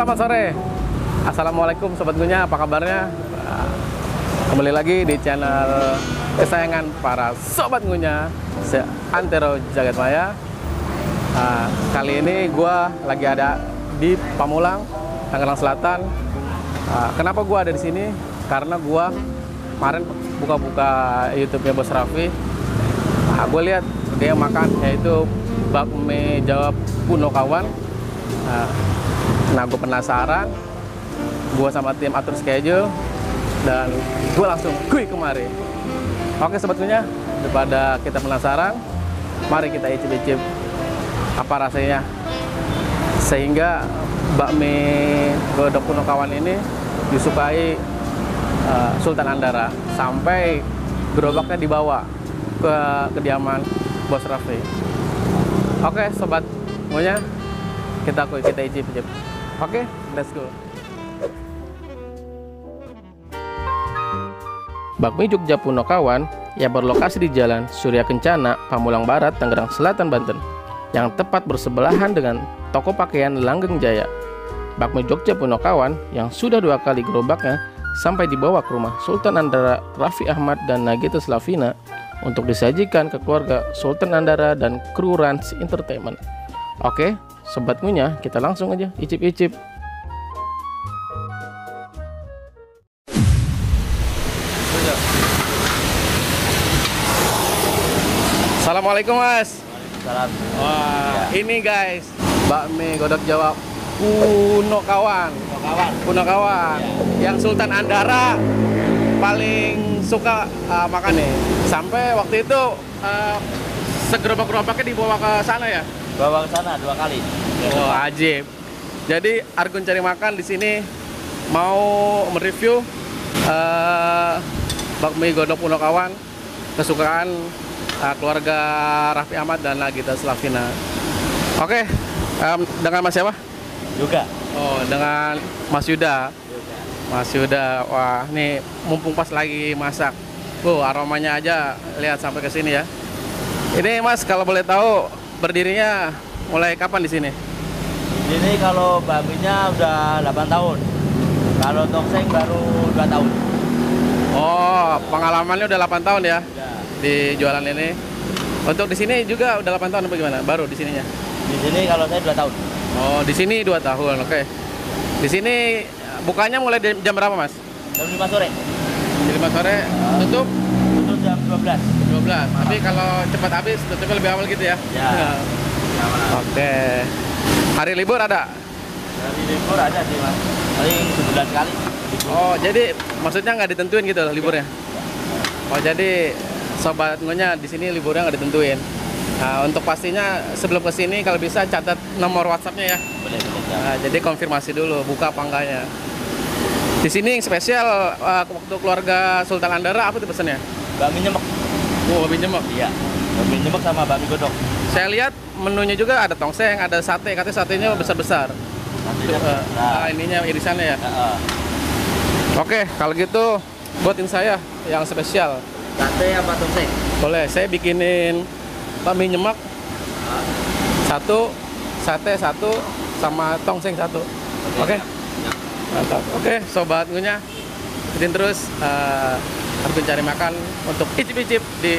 Selamat sore. Assalamualaikum Sobat Ngunya, apa kabarnya? Kembali lagi di channel kesayangan para Sobat Ngunya, Antero Jagadmaya. Kali ini gue lagi ada di Pamulang, Tangerang Selatan. Kenapa gue ada di sini? Karena gue kemarin buka-buka YouTube-nya Bos Raffi. Gue lihat dia makan, yaitu bakmi Jawa Punokawan. Nah, gue penasaran. Gue sama tim atur schedule dan gue langsung kemari. Oke Sobat Ngunya, daripada kita penasaran, mari kita icip-icip apa rasanya, sehingga bakmi Godok Punokawan ini disukai Sultan Andara, sampai gerobaknya dibawa ke kediaman Bos Raffi. Oke Sobat Ngunya, kita icip-icip. Oke, let's go. Bakmi Jogja Punokawan yang berlokasi di Jalan Surya Kencana, Pamulang Barat, Tangerang Selatan, Banten, yang tepat bersebelahan dengan toko pakaian Langgeng Jaya. Bakmi Jogja Punokawan yang sudah 2 kali gerobaknya sampai dibawa ke rumah Sultan Andara Raffi Ahmad dan Nagita Slavina untuk disajikan ke keluarga Sultan Andara dan kru Rans Entertainment. Oke, Sobat Ngunya, kita langsung aja icip-icip. Assalamualaikum Mas. Waalaikumsalam. Wah, ini guys, bakmi Godok Jawa Punokawan. Punokawan. Ya. Yang Sultan Andara paling suka makan nih. Sampai waktu itu segerobak-gerobaknya dibawa ke sana ya? Bawa ke sana 2 kali. Oh, ajib. Jadi Argun Cari Makan di sini mau mereview bakmi Godok Punokawan kesukaan keluarga Raffi Ahmad dan Nagita Slavina. Oke, dengan Mas siapa? Juga. Oh, dengan Mas Yuda. Mas Yuda, wah, ini mumpung pas lagi masak. Aromanya aja lihat sampai ke sini ya. Ini Mas, kalau boleh tahu berdirinya mulai kapan di sini? Ini kalau bakminya udah 8 tahun. Kalau tongseng baru 2 tahun. Oh, pengalamannya udah 8 tahun ya? Ya. Di jualan ini. Untuk di sini juga udah 8 tahun apa gimana? Baru di sininya? Di sini kalau saya 2 tahun. Oh, di sini 2 tahun. Oke. Di sini bukanya mulai jam berapa, Mas? Jam 5 sore. Jam 5 sore tutup? Tutup jam 12. 12. Tapi kalau cepat habis tutupnya lebih awal gitu ya? Ya. Oke. Hari libur ada? Hari libur ada sih Mas. Paling sebulan sekali. Oh, jadi maksudnya nggak ditentuin gitu liburnya? Oh, jadi Sobat Ngunya di sini liburnya nggak ditentuin. Nah, untuk pastinya sebelum ke sini kalau bisa catat nomor WhatsApp-nya ya. Boleh. Nah, jadi konfirmasi dulu buka apa enggaknya. Di sini yang spesial waktu keluarga Sultan Andara apa tuh pesannya? Bakmi nyemek. Oh, bakmi nyemek. Iya. Bakmi nyemek sama bakmi godok. Saya lihat menunya juga ada tongseng, ada sate, katanya satenya besar-besar. Ininya irisannya ya. Oke, kalau gitu buatin saya yang spesial. Sate apa tongseng? Boleh, saya bikinin bakmi nyemek 1, sate 1, sama tongseng 1. Oke? Mantap. Oke, Sobat Ngunya, ikutin terus Argun Cari Makan untuk icip-icip di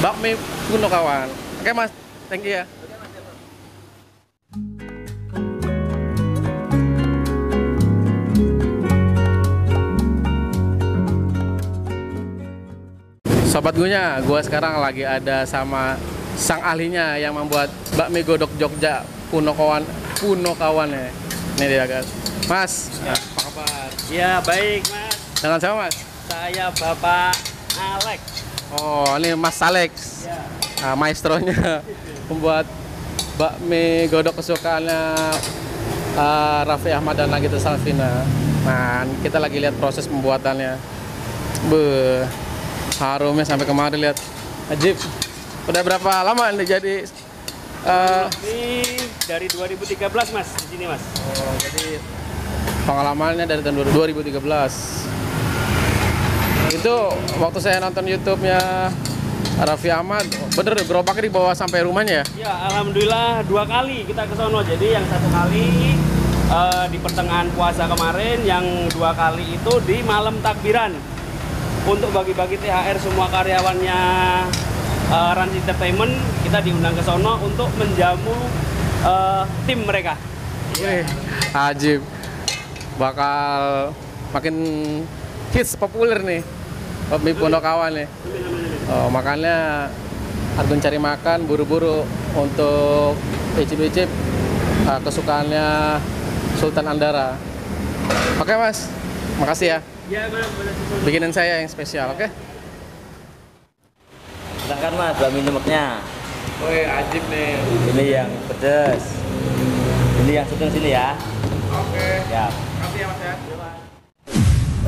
bakmi Punokawan. Oke Mas, thank you ya. Sobat Ngunya, gue sekarang lagi ada sama sang ahlinya yang membuat bakmi Godok Jogja Punokawan ya. Ini dia guys. Mas, Ya. apa kabar? Iya, baik Mas. Dengan siapa Mas? Saya Bapak Alex. Oh, ini Mas Alex, Ya. maestronya membuat bakmi Godok kesukaannya Raffi Ahmad dan Nagita Slavina. Nah, kita lagi lihat proses pembuatannya. Harumnya sampai kemari, lihat. Ajib. Udah berapa lama ini jadi? Ini dari 2013 Mas di sini Mas. Oh, jadi pengalamannya dari tahun 2013. Itu waktu saya nonton YouTube-nya Raffi Ahmad, bener gerobaknya dibawa sampai rumahnya ya? Ya, alhamdulillah 2 kali kita ke sono. Jadi yang 1 kali di pertengahan puasa kemarin, yang 2 kali itu di malam takbiran untuk bagi-bagi THR semua karyawannya Rans Entertainment. Kita diundang ke sono untuk menjamu tim mereka. Wih, ajib. Bakal makin hits populer nih Bakmi Pondokawan nih. Oh, makanya Argun cari makan buru-buru untuk icip-icip kesukaannya Sultan Andara. Oke Mas, makasih ya. Ya, Bikinan saya yang spesial, oke? Silahkan Mas, bakmi nyemeknya. Wih, ajib nih. Ini yang pedas. Ini yang sedang sini ya. Oke. Ya. Makasih ya Mas ya.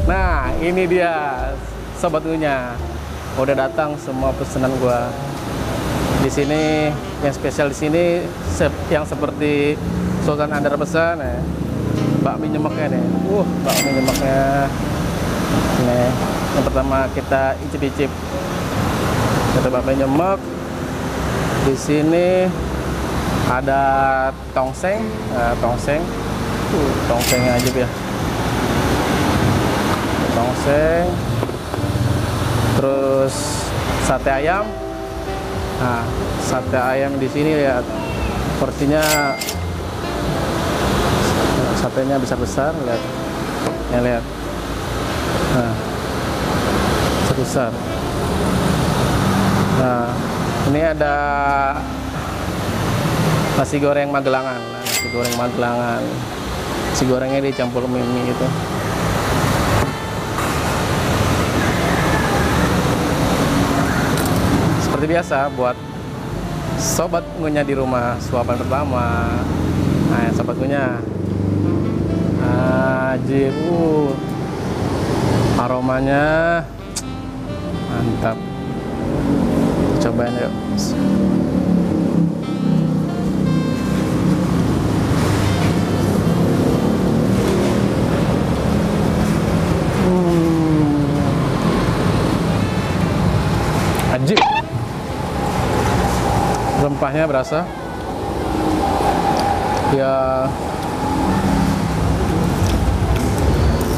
Nah, ini dia sobat Ngunya. Udah datang semua pesanan gua. Di sini yang spesial di sini yang seperti Sultan Andara pesan ya. Bakmi nyemeknya nih. Bakmi nyemeknya. Nih, yang pertama kita icip-icip. Kita bakmi nyemek. Di sini ada tongseng, tongsengnya aja ya. Tongseng, terus sate ayam. Nah, sate ayam di sini lihat porsinya, satenya besar-besar, lihat, ya lihat. Nah, besar. Nah, ini ada nasi goreng Magelangan. Nasi goreng Magelangan. Nasi gorengnya dicampur mie itu. Seperti biasa buat sobat Ngunya di rumah, suapan pertama. Nah, sobat Ngunya. Ajib. Aromanya mantap. Cobain yuk. Ajib. Rempahnya berasa. Ya,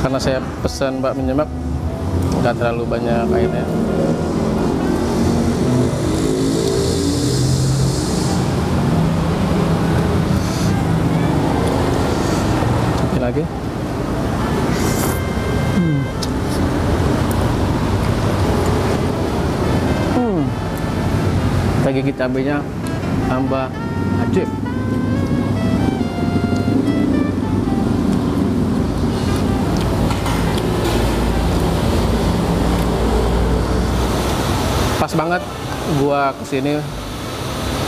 karena saya pesan bakmi nyemek, nggak terlalu banyak airnya. Lagi kita gigit cabenya, tambah ajib. Pas banget gua kesini,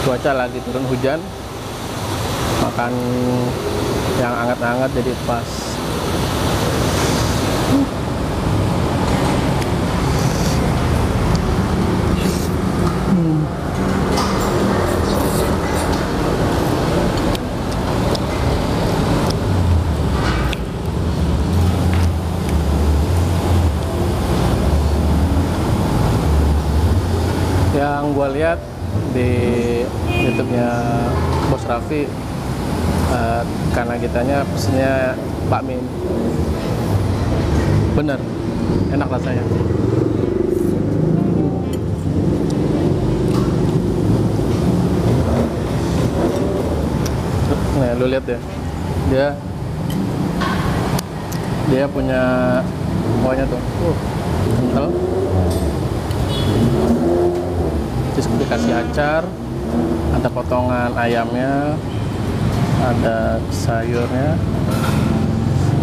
cuaca lagi turun hujan, makan yang hangat-hangat jadi pas. Yang gua lihat di YouTube-nya Bos Raffi, karena kitanya pesennya bakmi, bener enak rasanya. Nih lu lihat ya, dia punya kuahnya tuh kental, terus dikasih acar, ada potongan ayamnya, ada sayurnya,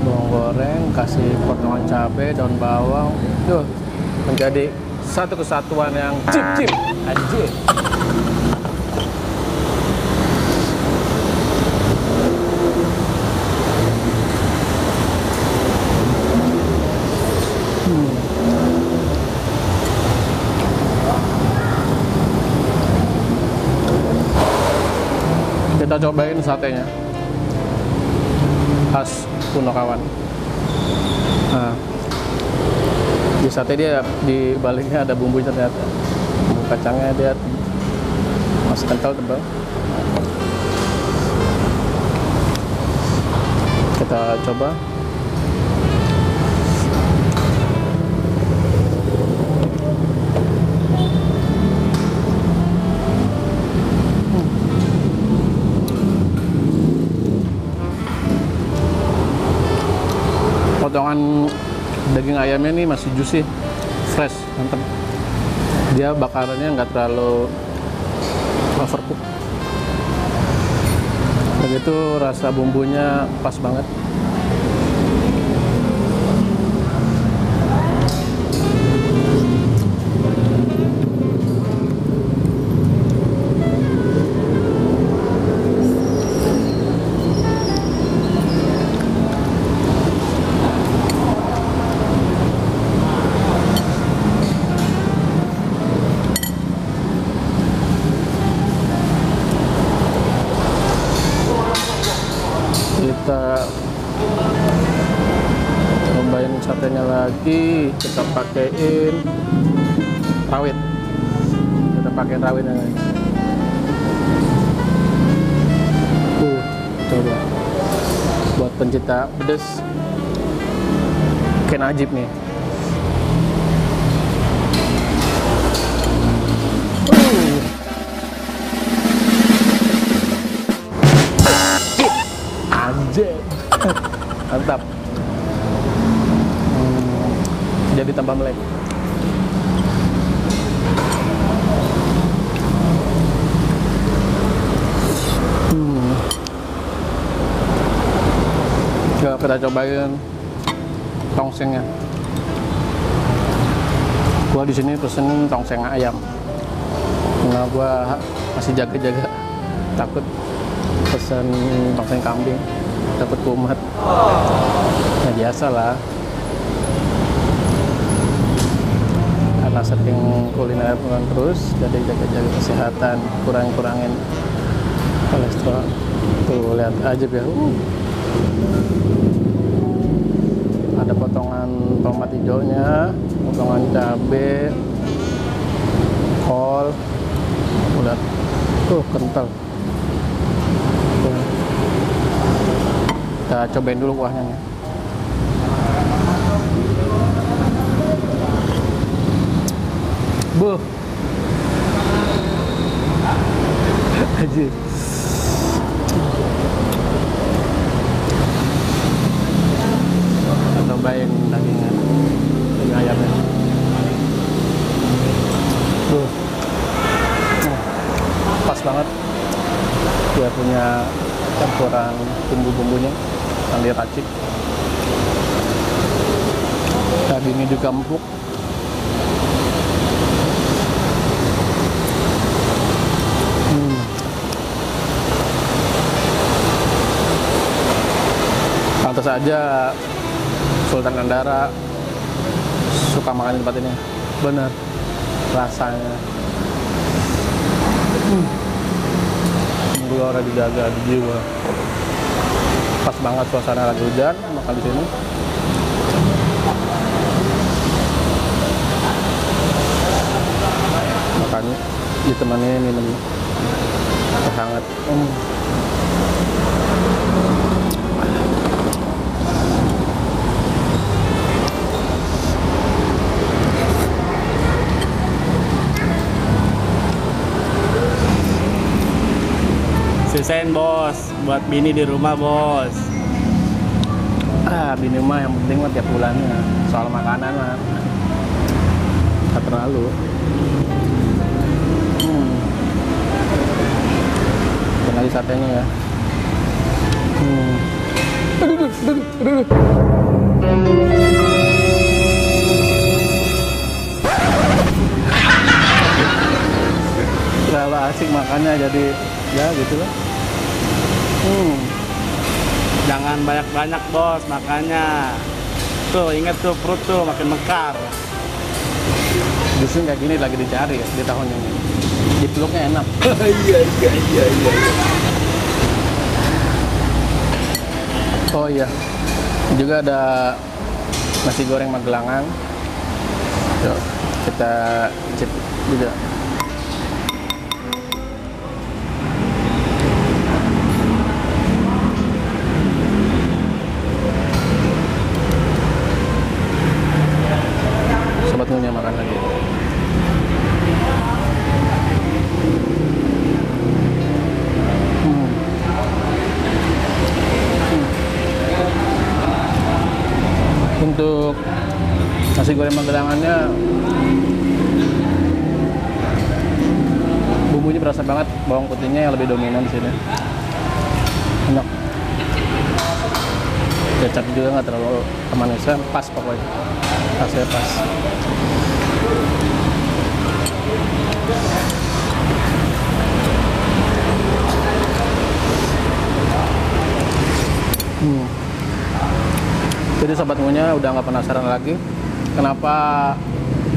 bawang goreng, kasih potongan cabai, daun bawang, tuh menjadi satu kesatuan yang cip anjir. Kita cobain satenya khas Pondokawan. Nah, di sate dia di baliknya ada bumbunya ternyata. Bumbu kacangnya dia masih kental tebal. Kita coba. Potongan daging ayamnya ini masih juicy, fresh, mantap. Dia bakarannya nggak terlalu overcook. Begitu rasa bumbunya pas banget. Kita cobain satenya lagi, kita pakein rawit. Kita pakein rawitnya guys. Coba buat pencinta pedas Ken Ajib nih. Mantap. Jadi tambah melek. Kita cobain tongsengnya. Gua di sini pesen tongseng ayam. Karena gua masih jaga-jaga, takut pesen tongseng kambing dapat kumat. Ya biasa lah, karena sering kuliner terus, jadi jaga-jaga kesehatan, kurangin kolesterol. Tuh lihat aja ya, ada potongan tomat hijaunya, potongan cabe, kol, udah tuh kental. Kita cobain dulu kuahnya nih. Buh. Aji. Kita cobain dagingnya. Daging ayamnya. Buh. Pas banget. Dia punya campuran bumbu-bumbunya yang diracik. Dagingnya juga empuk. Pantas aja Sultan Andara suka makan di tempat ini. Bener rasanya. Gelora dijaga di jiwa. Pas banget suasana lagi hujan, makan di sini. Makan ditemani minum teh hangat. Sisain bos, buat bini di rumah bos. Bini mah yang penting mah tiap bulannya. Soal makanan mah nggak terlalu. Dan lagi satenya ya. Aduh. Terlalu asik makannya, jadi ya gitu lah. Jangan banyak-banyak bos makanya. Tuh inget tuh perut tuh makin mekar. Justru kayak gini lagi dicari ya di tahun ini. Dipeluknya enak. Iya. Oh iya. Juga ada nasi goreng Magelangan. Yuk, kita cip juga. Ngunya makan lagi. Untuk nasi goreng Magelangannya, bumbunya berasa banget, bawang putihnya yang lebih dominan di sini. Enak. Kecap juga nggak terlalu manisnya, pas pokoknya. Rasanya pas. Jadi Sobat Ngunya udah nggak penasaran lagi kenapa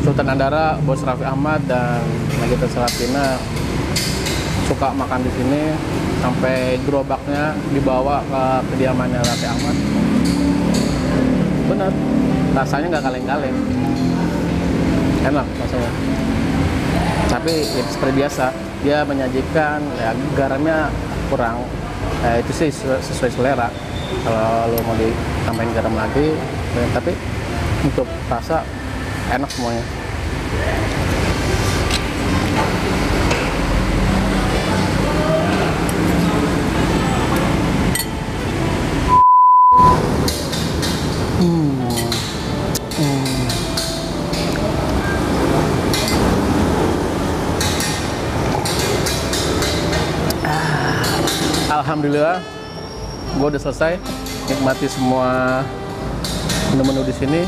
Sultan Andara, Bos Raffi Ahmad dan Nagita Slavina suka makan di sini sampai gerobaknya dibawa ke kediamannya Raffi Ahmad. Bener, rasanya nggak kaleng-kaleng, enak rasanya. Tapi ya, seperti biasa dia menyajikan ya, garamnya kurang, itu sih sesuai selera. Kalau lo mau ditambahin garam lagi, ya, tapi untuk rasa enak semuanya. Alhamdulillah, gue udah selesai nikmati semua menu-menu di sini.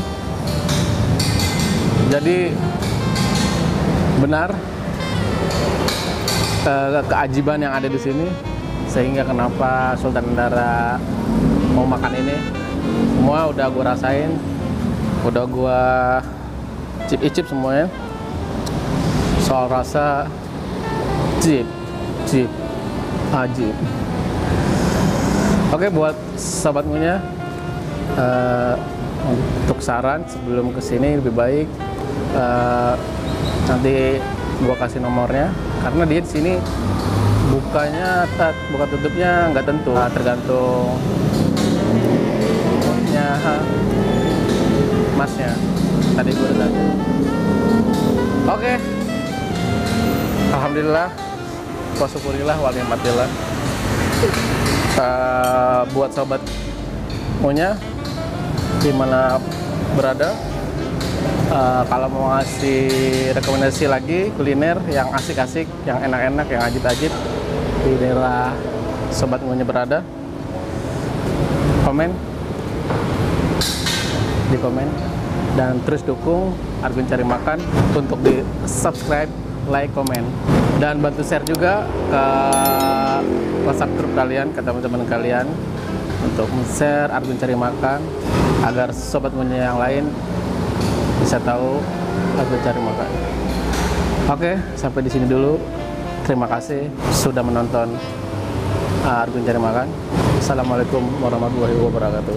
Jadi benar keajiban yang ada di sini, sehingga kenapa Sultan Andara mau makan ini. Semua udah gue rasain, udah gue cip-icip semuanya. Soal rasa, ajib. Oke, buat Sobat Ngunya, untuk saran sebelum kesini lebih baik nanti gua kasih nomornya, karena dia di sini buka tutupnya nggak tentu, tergantung masnya. Tadi gua udah tanya. Oke, alhamdulillah, wa syukurillah wa ni'matillah. Buat Sobat Ngunya dimana berada, kalau mau ngasih rekomendasi lagi kuliner yang asik-asik, yang enak-enak, yang ajib-ajib di daerah Sobat Ngunya berada, di komen dan terus dukung Argun Cari Makan untuk di subscribe, like, komen, dan bantu share juga ke WhatsApp grup kalian, ke teman-teman kalian, untuk share Argun Cari Makan agar Sobat Ngunya yang lain bisa tahu Argun Cari Makan. Oke, sampai di sini dulu. Terima kasih sudah menonton Argun Cari Makan. Assalamualaikum warahmatullahi wabarakatuh.